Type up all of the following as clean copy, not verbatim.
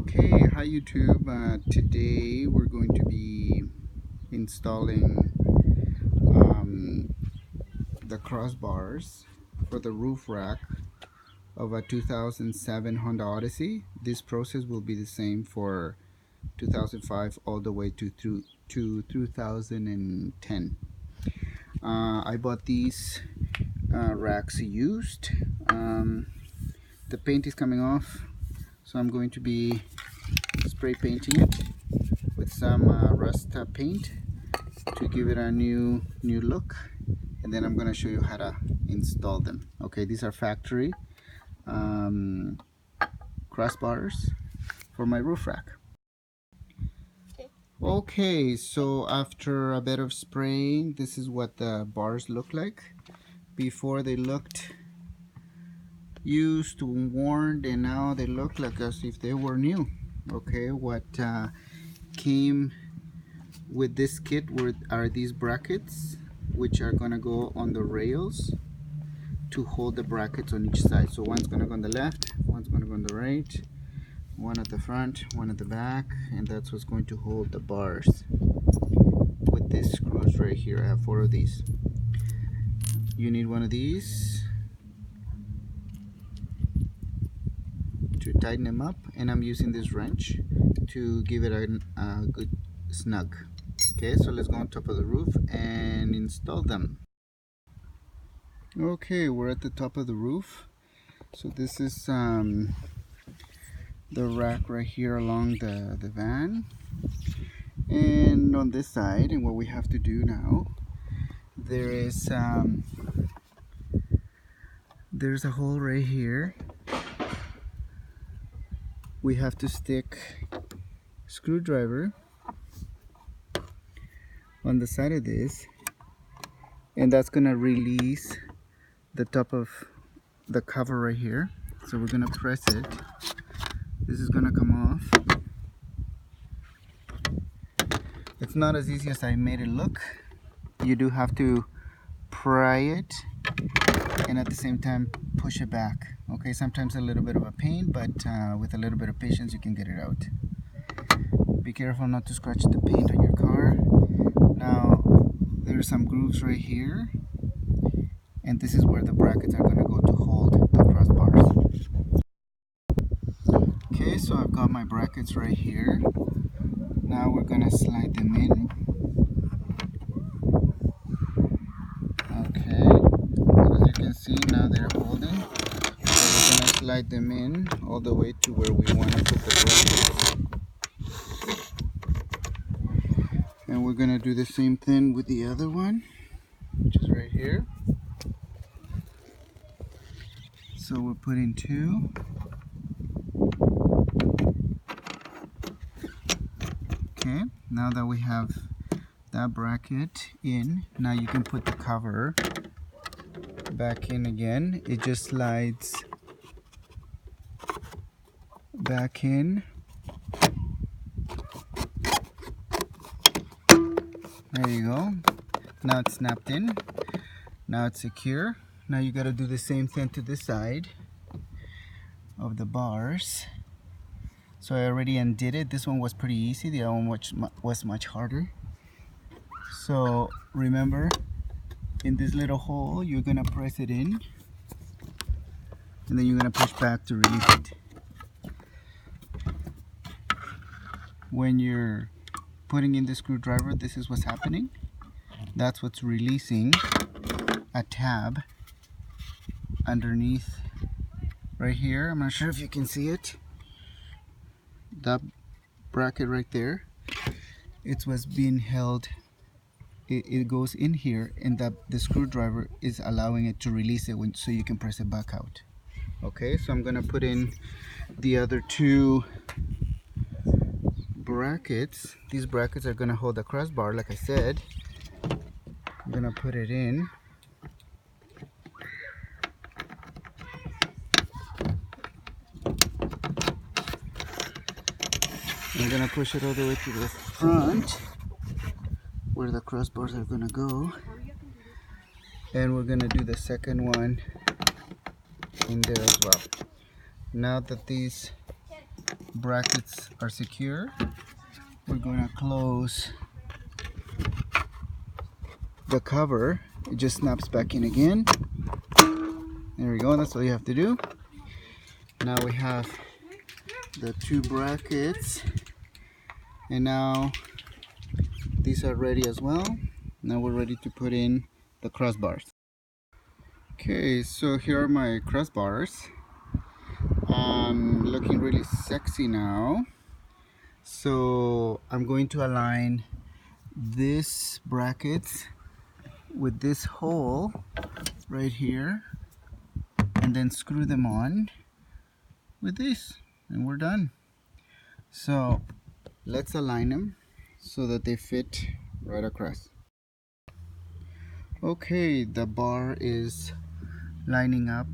Okay, hi YouTube. Today we're going to be installing the crossbars for the roof rack of a 2007 Honda Odyssey. This process will be the same for 2005 all the way to 2010. I bought these racks used. The paint is coming off, so I'm going to be spray painting it with some rust paint to give it a new look, and then I'm going to show you how to install them. Okay, these are factory crossbars for my roof rack. Okay, so after a bit of spraying, this is what the bars look like. Before they looked used, worn, and now they look like as if they were new. Okay, what came with this kit are these brackets, which are gonna go on the rails to hold the brackets on each side. So one's gonna go on the left, one's gonna go on the right, one at the front, one at the back, and that's what's going to hold the bars with these screws right here. I have 4 of these. You need one of these to tighten them up, and I'm using this wrench to give it a good snug. Okay, so let's go on top of the roof and install them. Okay, we're at the top of the roof. So this is the rack right here along the van, and on this side, and what we have to do now, there's a hole right here. We have to stick screwdriver on the side of this, and that's gonna release the top of the cover right here. So we're gonna press it. This is gonna come off. It's not as easy as I made it look. You do have to pry it and at the same time push it back. Okay, sometimes a little bit of a pain, but with a little bit of patience you can get it out. Be careful not to scratch the paint on your car. Now there's some grooves right here, and this is where the brackets are going to go to hold the crossbars. Okay, so I've got my brackets right here. Now we're going to slide them in. Okay, as you can see, now they're holding. So we're going to slide them in all the way to where we want to put the brackets. And we're going to do the same thing with the other one, which is right here. So we're putting 2. Okay, now that we have that bracket in, now you can put the cover back in again. It just slides back in. There you go. Now it's snapped in. Now it's secure. Now you got to do the same thing to this side of the bars. So I already undid it. This one was pretty easy. The other one was much harder. So remember, in this little hole, you're gonna press it in, and then you're gonna push back to release it. When you're putting in the screwdriver, this is what's happening. That's what's releasing a tab underneath right here. I'm not sure if you can see it. That bracket right there, it's what's being held. It goes in here, and the screwdriver is allowing it to release it so you can press it back out. Okay, so I'm gonna put in the other 2 brackets. These brackets are gonna hold the crossbar, like I said. I'm gonna put it in. I'm gonna push it all the way to the front where the crossbars are gonna go, and we're gonna do the second one in there as well. Now that these brackets are secure, we're going to close the cover. It just snaps back in again. There we go, that's all you have to do. Now we have the two brackets, and now these are ready as well. Now we're ready to put in the crossbars. Okay, so here are my crossbars. Looking really sexy now. So I'm going to align this bracket with this hole right here, and then screw them on with this, and we're done. So let's align them so that they fit right across. Okay, the bar is lining up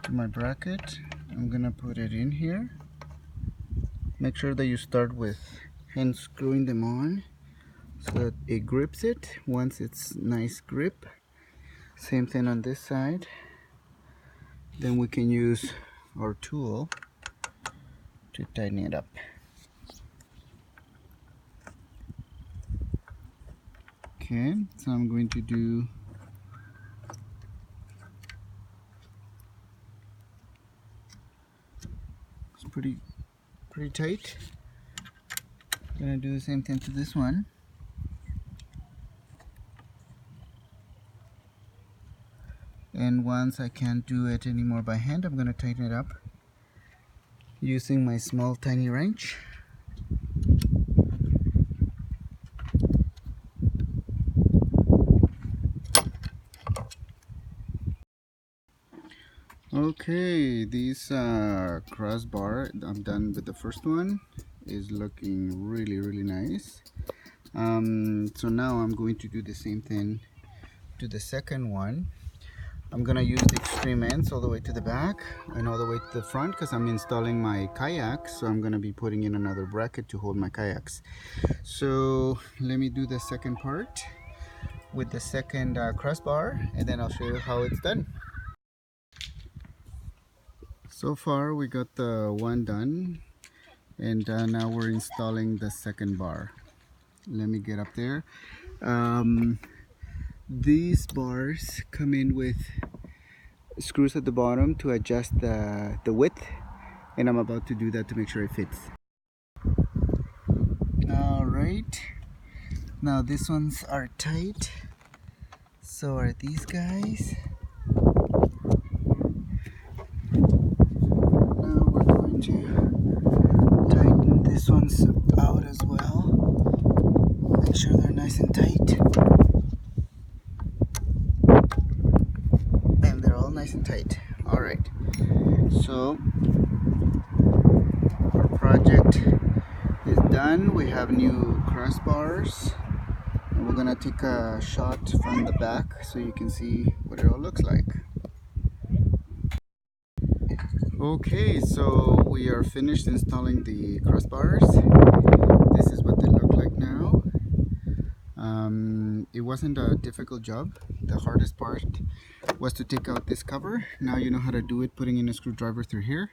to my bracket. I'm gonna put it in here. Make sure that you start with hand screwing them on so that it grips it. Once it's nice grip, same thing on this side. Then we can use our tool to tighten it up. Okay, so I'm going to do it's pretty tight. I'm gonna do the same thing to this one. And once I can't do it anymore by hand, I'm gonna tighten it up using my small tiny wrench. Okay, this crossbar, I'm done with the first one, is looking really nice. So now I'm going to do the same thing to the second one. I'm gonna use the extreme ends all the way to the back and all the way to the front because I'm installing my kayaks, so I'm gonna be putting in another bracket to hold my kayaks. So let me do the second part with the second crossbar, and then I'll show you how it's done. So far we got the one done, and now we're installing the second bar. Let me get up there. These bars come in with screws at the bottom to adjust the width, and I'm about to do that to make sure it fits. Alright, now these ones are tight, so are these guys. Now we're going to tighten these ones out as well. Make sure they're nice and tight. And they're all nice and tight. Alright, so our project is done. We have new crossbars, and we're gonna take a shot from the back so you can see what it all looks like. Okay, so we are finished installing the crossbars. This is what they look like now. It wasn't a difficult job. The hardest part was to take out this cover. Now you know how to do it, putting in a screwdriver through here.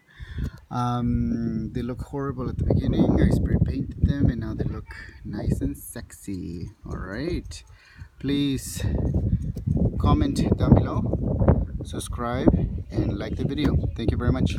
They look horrible at the beginning. I spray painted them, and now they look nice and sexy. Alright, please comment down below, subscribe, and like the video. Thank you very much.